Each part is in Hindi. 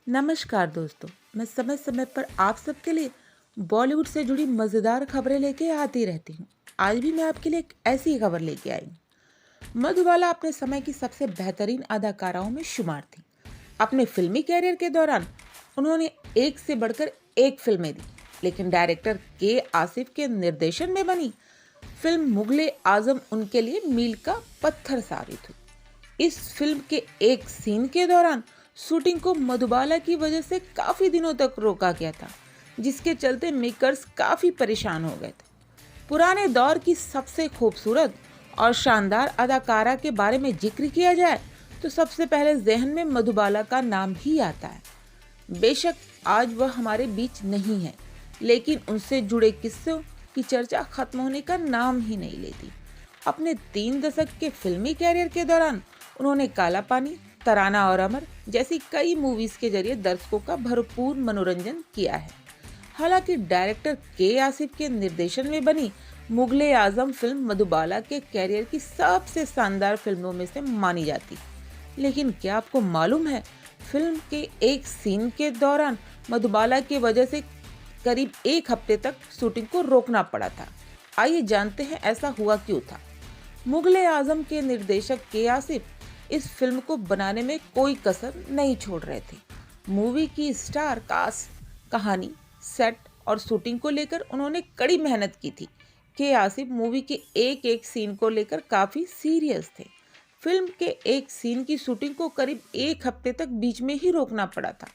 नमस्कार दोस्तों, मैं समय समय पर आप सबके लिए बॉलीवुड से जुड़ी मज़ेदार खबरें लेके आती रहती हूँ। आज भी मैं आपके लिए एक ऐसी खबर लेके आई हूँ। मधुबाला अपने समय की सबसे बेहतरीन अदाकाराओं में शुमार थी। अपने फिल्मी कैरियर के दौरान उन्होंने एक से बढ़कर एक फिल्में दी, लेकिन डायरेक्टर के आसिफ के निर्देशन में बनी फिल्म मुगले आजम उनके लिए मील का पत्थर साबित हुई। इस फिल्म के एक सीन के दौरान शूटिंग को मधुबाला की वजह से काफी दिनों तक रोका गया था, जिसके चलते मेकर्स काफी परेशान हो गए थे। पुराने दौर की सबसे खूबसूरत और शानदार अदाकारा के बारे में जिक्र किया जाए तो सबसे पहले जहन में मधुबाला का नाम ही आता है। बेशक आज वह हमारे बीच नहीं है, लेकिन उनसे जुड़े किस्सों की चर्चा खत्म होने का नाम ही नहीं लेती। अपने 3 दशक के फिल्मी कैरियर के दौरान उन्होंने काला पानी, तराना और अमर जैसी कई मूवीज के जरिए दर्शकों का भरपूर मनोरंजन किया है। हालांकि डायरेक्टर के आसिफ के निर्देशन में बनी मुगले आजम फिल्म मधुबाला के कैरियर की सबसे शानदार फिल्मों में से मानी जाती। लेकिन क्या आपको मालूम है, फिल्म के एक सीन के दौरान मधुबाला की वजह से करीब एक हफ्ते तक शूटिंग को रोकना पड़ा था। आइए जानते हैं ऐसा हुआ क्यों था। मुगले आजम के निर्देशक के आसिफ इस फिल्म को बनाने में कोई कसर नहीं छोड़ रहे थे। मूवी की स्टार कास्ट, कहानी, सेट और शूटिंग को लेकर उन्होंने कड़ी मेहनत की थी। के आसिफ मूवी के एक एक सीन को लेकर काफ़ी सीरियस थे। फिल्म के एक सीन की शूटिंग को करीब एक हफ्ते तक बीच में ही रोकना पड़ा था।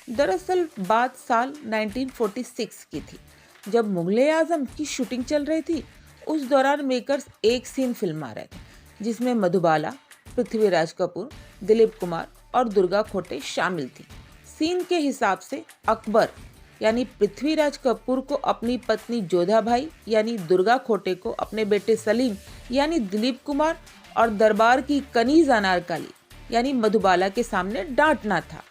दरअसल बात साल 1946 की थी, जब मुगले आजम की शूटिंग चल रही थी। उस दौरान मेकर्स एक सीन फिल्मा रहे थे, जिसमें मधुबाला, पृथ्वीराज कपूर, दिलीप कुमार और दुर्गा खोटे शामिल थी। सीन के हिसाब से अकबर यानी पृथ्वीराज कपूर को अपनी पत्नी जोधा भाई यानी दुर्गा खोटे को अपने बेटे सलीम यानी दिलीप कुमार और दरबार की कनीज अनारकली यानी मधुबाला के सामने डांटना था।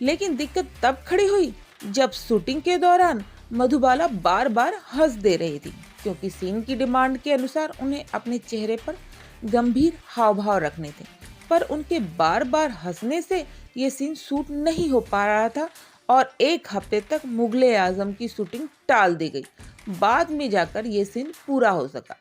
लेकिन दिक्कत तब खड़ी हुई जब शूटिंग के दौरान मधुबाला बार बार हंस दे रही थी, क्योंकि सीन की डिमांड के अनुसार उन्हें अपने चेहरे पर गंभीर हाव भाव रखने थे। पर उनके बार बार हंसने से ये सीन शूट नहीं हो पा रहा था और एक हफ्ते तक मुगले आजम की शूटिंग टाल दी गई। बाद में जाकर ये सीन पूरा हो सका।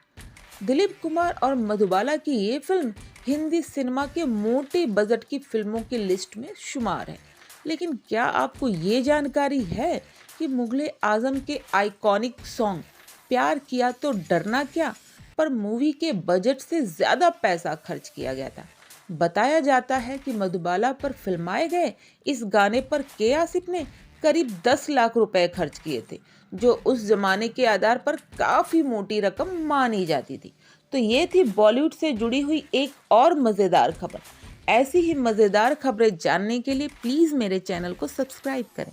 दिलीप कुमार और मधुबाला की ये फिल्म हिंदी सिनेमा के मोटे बजट की फिल्मों की लिस्ट में शुमार है। लेकिन क्या आपको ये जानकारी है कि मुगले आजम के आइकॉनिक सॉन्ग प्यार किया तो डरना क्या पर मूवी के बजट से ज्यादा पैसा खर्च किया गया था। बताया जाता है कि मधुबाला पर फिल्माए गए इस गाने पर के आसिफ ने करीब 10 लाख रुपए खर्च किए थे, जो उस जमाने के आधार पर काफी मोटी रकम मानी जाती थी। तो ये थी बॉलीवुड से जुड़ी हुई एक और मजेदार खबर। ऐसी ही मजेदार खबरें जानने के लिए प्लीज मेरे चैनल को सब्सक्राइब करें।